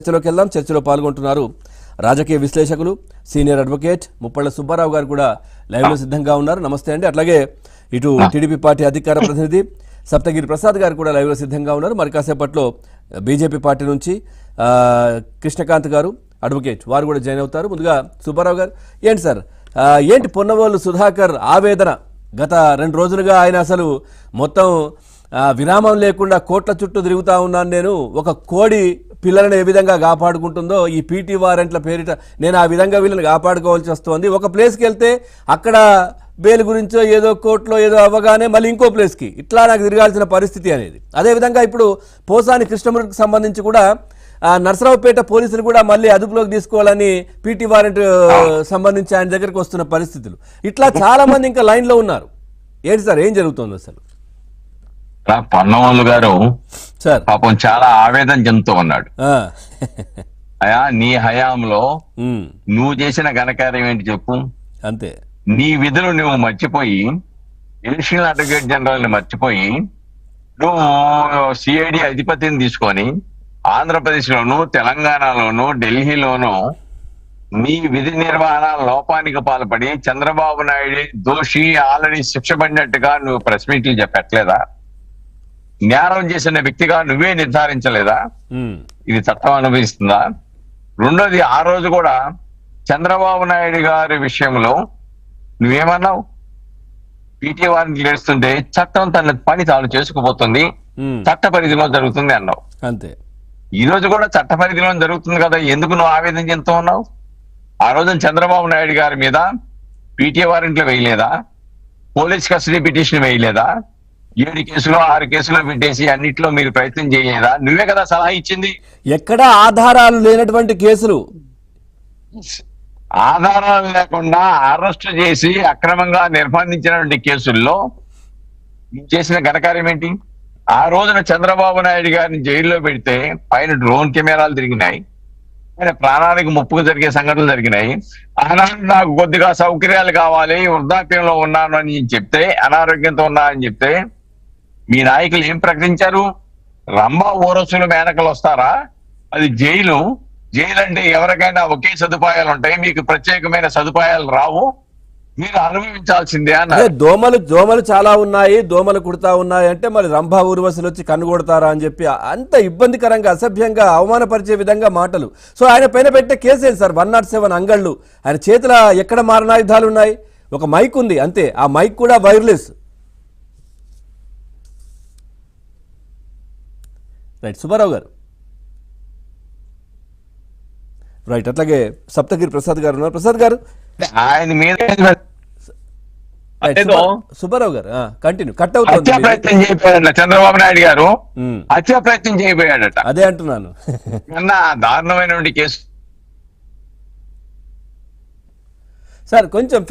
చర్చలోకి వెళ్దాం. చర్చలో పాల్గొంటున్నారు రాజకీయ విశ్లేషకులు సీనియర్ అడ్వకేట్ ముప్పళ్ళ సుబ్బారావు గారు కూడా లైవ్ లో సిద్ధంగా ఉన్నారు. నమస్తే అండి. అట్లాగే ఇటు టీడీపీ పార్టీ అధికార ప్రతినిధి సప్తగిరి ప్రసాద్ గారు కూడా లైవ్ లో సిద్ధంగా ఉన్నారు. మరి కాసేపట్లో బీజేపీ పార్టీ నుంచి కృష్ణకాంత్ గారు అడ్వకేట్ వారు కూడా జాయిన్ అవుతారు. ముందుగా సుబ్బారావు గారు, ఏంటి సార్, ఏంటి పొన్నవోలు సుధాకర్ ఆవేదన? గత 2 రోజులుగా ఆయన అసలు మొత్తం విరామం లేకుండా కోట్ల చుట్టూ తిరుగుతా ఉన్నాను, నేను ఒక కోడి పిల్లలను ఏ విధంగా కాపాడుకుంటుందో ఈ పీటీ వారెంట్ల పేరిట నేను ఆ విధంగా వీళ్ళని కాపాడుకోవాల్సి వస్తుంది. ఒక ప్లేస్కి వెళ్తే అక్కడ బెయిల్ గురించో ఏదో కోర్టులో ఏదో అవ్వగానే మళ్ళీ ఇంకో ప్లేస్కి ఇట్లా నాకు తిరగాల్సిన పరిస్థితి అనేది. అదేవిధంగా ఇప్పుడు పోసాని కృష్ణమూర్తికి సంబంధించి కూడా నర్సరావుపేట పోలీసులు కూడా మళ్ళీ అదుపులోకి తీసుకోవాలని పీటీ వారెంట్ సంబంధించి ఆయన దగ్గరికి వస్తున్న పరిస్థితులు, ఇట్లా చాలా మంది ఇంకా లైన్ లో ఉన్నారు. ఏంటి సార్, ఏం జరుగుతుంది అసలు? పొన్నవాళ్ళు గారు సార్ పాపం చాలా ఆవేదన చెందుతూ ఉన్నాడు. అయా, నీ హయాంలో నువ్వు చేసిన ఘనకార్యం ఏంటి చెప్పు? అంతే, నీ విధులు నువ్వు మర్చిపోయి అడిషనల్ అడ్వకేట్ జనరల్ ని మర్చిపోయి నువ్వు సిఐడి అధిపతిని తీసుకొని ఆంధ్రప్రదేశ్ లోను, తెలంగాణలోను, ఢిల్లీలోను నీ విధి నిర్వహణ లోపానికి పాల్పడి చంద్రబాబు నాయుడు దోషి ఆల్రెడీ శిక్ష పడినట్టుగా నువ్వు ప్రెస్ మీట్లు చెప్పట్లేదా? నేరం చేసిన వ్యక్తిగా నువ్వే నిర్ధారించలేదా? ఇది చట్టం అనుభవిస్తుందా? రెండోది, ఆ రోజు కూడా చంద్రబాబు నాయుడు గారి విషయంలో నువ్వేమన్నావు? పీటీ వారిని లేస్తుంటే చట్టం తన పని తాను చేసుకుపోతుంది, చట్ట పరిధిలో జరుగుతుంది అన్నావు. అంతే, ఈ రోజు కూడా చట్ట పరిధిలో జరుగుతుంది కదా, ఎందుకు నువ్వు ఆవేదన చెందుతూ ఉన్నావు? ఆ రోజున చంద్రబాబు నాయుడు గారి మీద పీటీ వారెంట్లు వేయలేదా? పోలీస్ కస్టడీ పిటిషన్ వేయలేదా? 7 కేసులు 6 కేసులు పెట్టేసి అన్నిట్లో మీరు ప్రయత్నం చేయలేదా? నువ్వే కదా సలహా ఇచ్చింది. ఎక్కడ ఆధారాలు లేనటువంటి కేసులు, ఆధారాలు లేకుండా అరెస్ట్ చేసి అక్రమంగా నిర్బంధించినటువంటి కేసుల్లో చేసిన ఘనకార్యం ఏంటి? ఆ రోజున చంద్రబాబు నాయుడు గారిని జైల్లో పెడితే పైన డ్రోన్ కెమెరాలు తిరిగినాయి, ఆయన ప్రాణానికి ముప్పుకు జరిగే సంఘటనలు జరిగినాయి. ఆనాడు నాకు కొద్దిగా సౌకర్యాలు కావాలి, వృద్ధాప్యంలో ఉన్నాను అని చెప్తే, అనారోగ్యంతో ఉన్నానని చెప్తే మీ నాయకులు ఏం ప్రకటించారు? రంభా ఊరసులు మేనకలు వస్తారా? అది జైలు. జైలు అంటే ఎవరికైనా ఒకే సదుపాయాలు ఉంటాయి, మీకు ప్రత్యేకమైన సదుపాయాలు రావు, మీరు అనుభవించాల్సిందే అన్నారు. దోమలు చాలా ఉన్నాయి, దోమలు కుడతా ఉన్నాయి అంటే మరి రంభా ఊర్వశులు వచ్చి కన్ను కొడతారా అని చెప్పి అంత ఇబ్బందికరంగా అసభ్యంగా అవమానపరిచే విధంగా మాటలు. సో ఆయన పైన పెట్టే కేసు సార్ 107 అంగళ్ళు. ఆయన చేతిలో ఎక్కడ మారణాయుధాలు ఉన్నాయి? ఒక మైక్ ఉంది అంతే, ఆ మైక్ కూడా వైర్లెస్. రైట్ సుబ్బారావు గారు, రైట్. అట్లాగే సప్తగిరి ప్రసాద్ గారు ఉన్నారు. ప్రసాద్ గారు, ఆయన మీద సుబ్బారావు గారు కంటిన్యూ. కట్ అవుతుంది. ప్రయత్నం చేయబోయాడట చంద్రబాబు నాయుడు గారు, హత్యా ప్రయత్నం చేయబోయాడట. అదే అంటున్నాను. దారుణమైనటువంటి కేసు సార్ కొంచెం